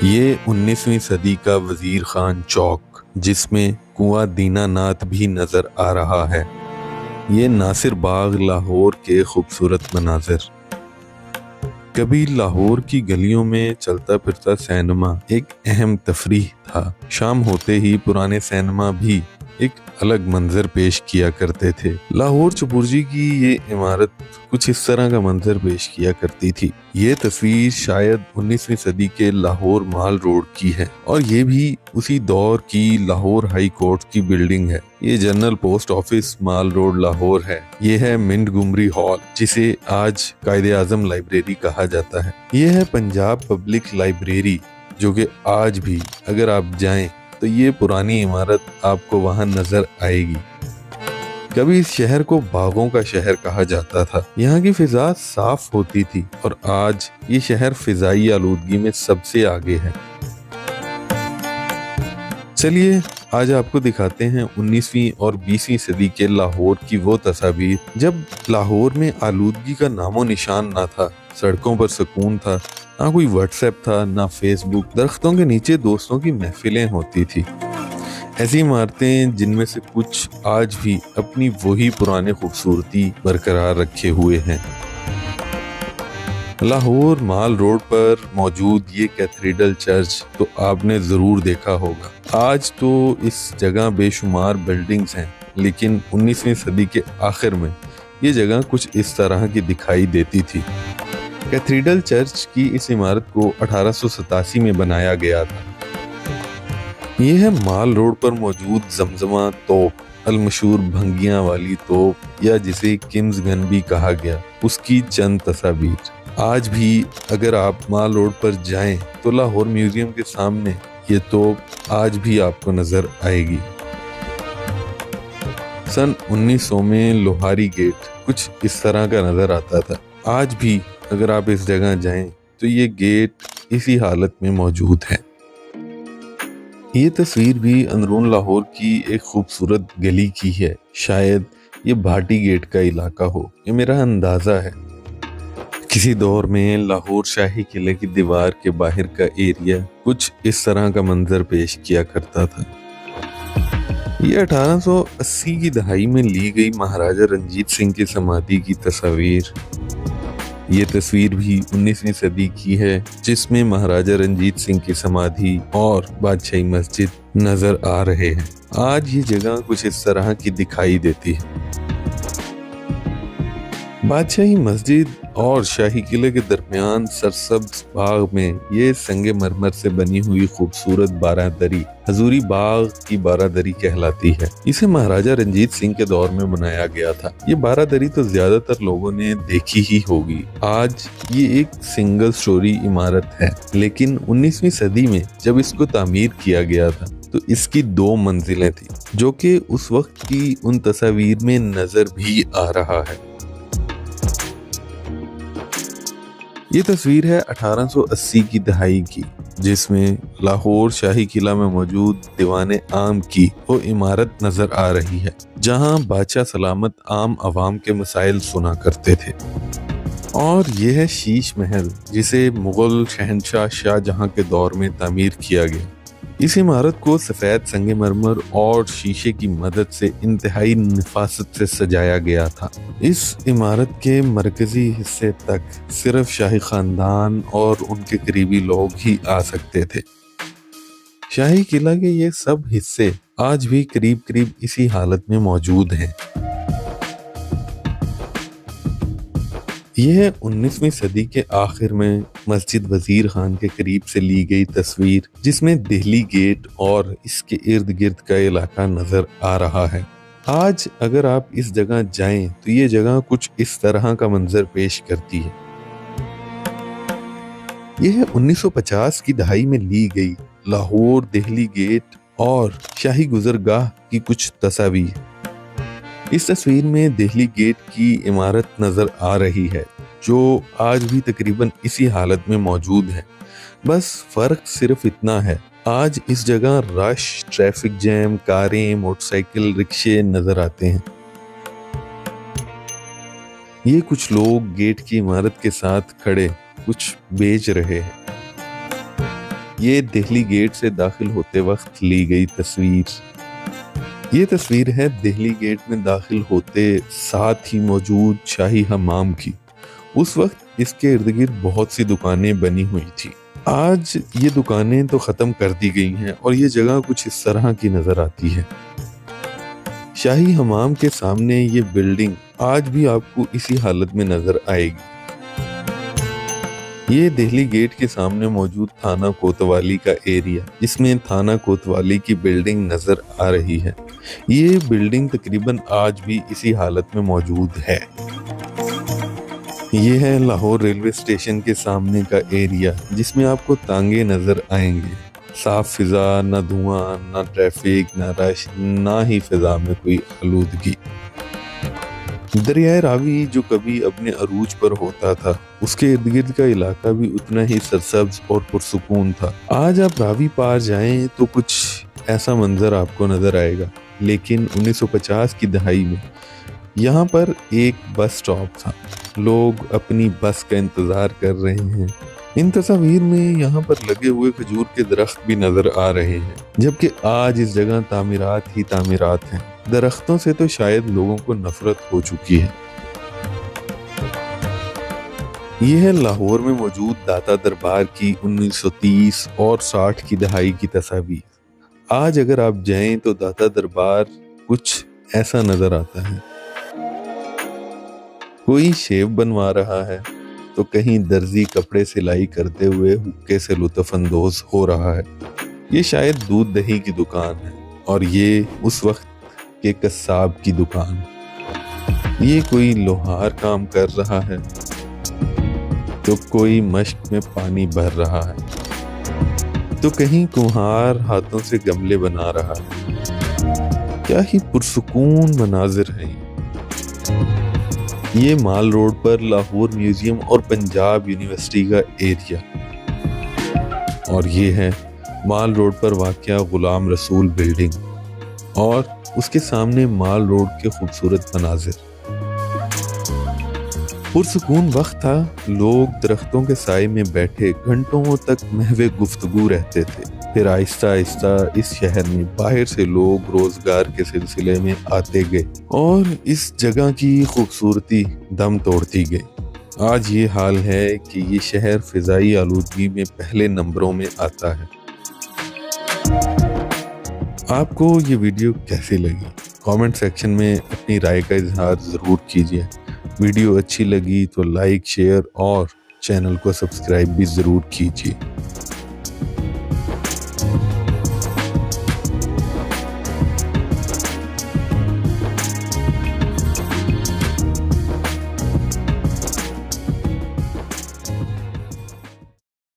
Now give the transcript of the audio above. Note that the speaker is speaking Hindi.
ये 19वीं सदी का वजीर खान चौक, जिसमें कुआं दीनानाथ भी नजर आ रहा है। ये नासिर बाग लाहौर के खूबसूरत मनाजिर। कभी लाहौर की गलियों में चलता फिरता सिनेमा एक अहम तफरीह था। शाम होते ही पुराने सिनेमा भी एक अलग मंजर पेश किया करते थे। लाहौर चुपुर्जी की ये इमारत कुछ इस तरह का मंजर पेश किया करती थी। ये तस्वीर शायद 19वीं सदी के लाहौर माल रोड की है और ये भी उसी दौर की लाहौर हाई कोर्ट की बिल्डिंग है। ये जनरल पोस्ट ऑफिस माल रोड लाहौर है। ये है मिंटगुमरी हॉल, जिसे आज कायदे आजम लाइब्रेरी कहा जाता है। ये है पंजाब पब्लिक लाइब्रेरी, जो कि आज भी अगर आप जाएं तो ये पुरानी इमारत आपको वहां नजर आएगी। कभी इस शहर को बागों का शहर कहा जाता था। यहाँ की फिजा साफ होती थी और आज ये शहर फिजाई आलूदगी में सबसे आगे है। चलिए आज आपको दिखाते हैं 19वीं और 20वीं सदी के लाहौर की वो तस्वीर जब लाहौर में आलूदगी का नामो निशान ना था। सड़कों पर सुकून था, ना कोई व्हाट्सएप था, ना फेसबुक। दरख्तों के नीचे दोस्तों की महफिलें होती थी। ऐसी इमारतें जिनमें से कुछ आज भी अपनी वही पुराने खूबसूरती बरकरार रखे हुए हैं। लाहौर माल रोड पर मौजूद ये कैथेड्रल चर्च तो आपने जरूर देखा होगा। आज तो इस जगह बेशुमार बिल्डिंग्स हैं, लेकिन 19वीं सदी के आखिर में ये जगह कुछ इस तरह की दिखाई देती थी। कैथेड्रल चर्च की इस इमारत को 1887 में बनाया गया था। यह है माल रोड पर मौजूद जमजमा तोप, अलमशहूर भंगियां वाली तोप, या जिसे किम्स गन भी कहा गया, उसकी चंद तस्वीर। आज भी अगर आप माल रोड पर जाएं तो लाहौर म्यूजियम के सामने ये तोप आज भी आपको नजर आएगी। सन 1900 में लोहारी गेट कुछ इस तरह का नजर आता था। आज भी अगर आप इस जगह जाएं तो ये गेट इसी हालत में मौजूद है। ये तस्वीर भी अंदरून लाहौर की एक खूबसूरत गली की है। शायद ये भाटी गेट का इलाका हो, ये मेरा अंदाजा है। किसी दौर में लाहौर शाही किले की दीवार के बाहर का एरिया कुछ इस तरह का मंजर पेश किया करता था। ये 1880 की दहाई में ली गई महाराजा रंजीत सिंह की समाधि की तस्वीर। ये तस्वीर भी 19वीं सदी की है, जिसमें महाराजा रंजीत सिंह की समाधि और बादशाही मस्जिद नजर आ रहे हैं। आज ये जगह कुछ इस तरह की दिखाई देती है। बादशाही मस्जिद और शाही किले के दरमियान सरसब्ज बाग में ये संगे मरमर से बनी हुई खूबसूरत बारादरी हजूरी बाग की बारादरी कहलाती है। इसे महाराजा रंजीत सिंह के दौर में बनाया गया था। ये बारादरी तो ज्यादातर लोगों ने देखी ही होगी। आज ये एक सिंगल स्टोरी इमारत है, लेकिन 19वीं सदी में जब इसको तामीर किया गया था तो इसकी 2 मंजिलें थी, जो कि उस वक्त की उन तस्वीर में नजर भी आ रहा है। ये तस्वीर है 1880 की दहाई की, जिसमें लाहौर शाही किला में मौजूद दीवाने आम की वो इमारत नजर आ रही है, जहां बादशाह सलामत आम आवाम के मसाइल सुना करते थे। और यह है शीश महल, जिसे मुगल शहनशाह शाहजहां के दौर में तामीर किया गया। इस इमारत को सफेद संगमरमर और शीशे की मदद से इंतहाई नफासत से सजाया गया था। इस इमारत के मरकजी हिस्से तक सिर्फ शाही खानदान और उनके करीबी लोग ही आ सकते थे। शाही किला के ये सब हिस्से आज भी करीब करीब इसी हालत में मौजूद हैं। यह 19वीं सदी के आखिर में मस्जिद वजीर खान के करीब से ली गई तस्वीर, जिसमें दिल्ली गेट और इसके इर्द गिर्द का इलाका नजर आ रहा है। आज अगर आप इस जगह जाएं तो ये जगह कुछ इस तरह का मंजर पेश करती है। यह 1950 की दहाई में ली गई लाहौर दिल्ली गेट और शाही गुजरगाह की कुछ तस्वीर। इस तस्वीर में दिल्ली गेट की इमारत नजर आ रही है, जो आज भी तकरीबन इसी हालत में मौजूद है। बस फर्क सिर्फ इतना है, आज इस जगह रश, ट्रैफिक जैम, कारें, मोटरसाइकिल, रिक्शे नजर आते हैं। ये कुछ लोग गेट की इमारत के साथ खड़े कुछ बेच रहे हैं। ये दिल्ली गेट से दाखिल होते वक्त ली गई तस्वीर। ये तस्वीर है दिल्ली गेट में दाखिल होते साथ ही मौजूद शाही हमाम की। उस वक्त इसके इर्द गिर्द बहुत सी दुकानें बनी हुई थी। आज ये दुकानें तो ख़त्म कर दी गई हैं और ये जगह कुछ इस तरह की नज़र आती है। शाही हमाम के सामने ये बिल्डिंग आज भी आपको इसी हालत में नज़र आएगी। ये दिल्ली गेट के सामने मौजूद थाना कोतवाली का एरिया, जिसमें थाना कोतवाली की बिल्डिंग नज़र आ रही है। ये बिल्डिंग तकरीबन आज भी इसी हालत में मौजूद है। ये है लाहौर रेलवे स्टेशन के सामने का एरिया, जिसमें आपको तांगे नजर आएंगे। साफ फिजा, ना धुआं, ना ट्रैफिक, ना रश, ना ही फिजा में कोई आलूदगी। दरियाए रावी जो कभी अपने अरूज पर होता था, उसके इर्द गिर्द का इलाका भी उतना ही सरसब्ज और पुरसुकून था। आज आप रावी पार जाएं तो कुछ ऐसा मंजर आपको नजर आएगा, लेकिन 1950 की दहाई में यहाँ पर एक बस स्टॉप था। लोग अपनी बस का इंतजार कर रहे हैं। इन तस्वीर में यहाँ पर लगे हुए खजूर के दरख्त भी नजर आ रहे हैं, जबकि आज इस जगह तामीरात ही तामीरात हैं। दरख्तों से तो शायद लोगों को नफरत हो चुकी है। यह है लाहौर में मौजूद दाता दरबार की 1930 और 60 की दहाई की तस्वीर। आज अगर आप जाएं तो दाता दरबार कुछ ऐसा नजर आता है। कोई शेव बनवा रहा है तो कहीं दर्जी कपड़े सिलाई करते हुए हुक्के से लुत्फ अंदोज हो रहा है। ये शायद दूध दही की दुकान है और ये उस वक्त के कस्साब की दुकान। ये कोई लोहार काम कर रहा है तो कोई मश्क में पानी भर रहा है, तो कहीं कुम्हार हाथों से गमले बना रहा है। क्या ही पुरसुकून मनाजिर है। ये माल रोड पर लाहौर म्यूजियम और पंजाब यूनिवर्सिटी का एरिया, और ये है माल रोड पर वाक़या गुलाम रसूल बिल्डिंग और उसके सामने माल रोड के खूबसूरत मनाजिर। पुरसुकून वक्त था। लोग दरख्तों के साए में बैठे घंटों तक महवे गुफ्तगू रहते थे। फिर आहिस्ता आहिस्ता इस शहर में बाहर से लोग रोजगार के सिलसिले में आते गए और इस जगह की खूबसूरती दम तोड़ती गई। आज ये हाल है कि ये शहर फिजाई आलूदगी में पहले नंबरों में आता है। आपको ये वीडियो कैसी लगी? कमेंट सेक्शन में अपनी राय का इजहार ज़रूर कीजिए। वीडियो अच्छी लगी तो लाइक, शेयर और चैनल को सब्सक्राइब भी ज़रूर कीजिए।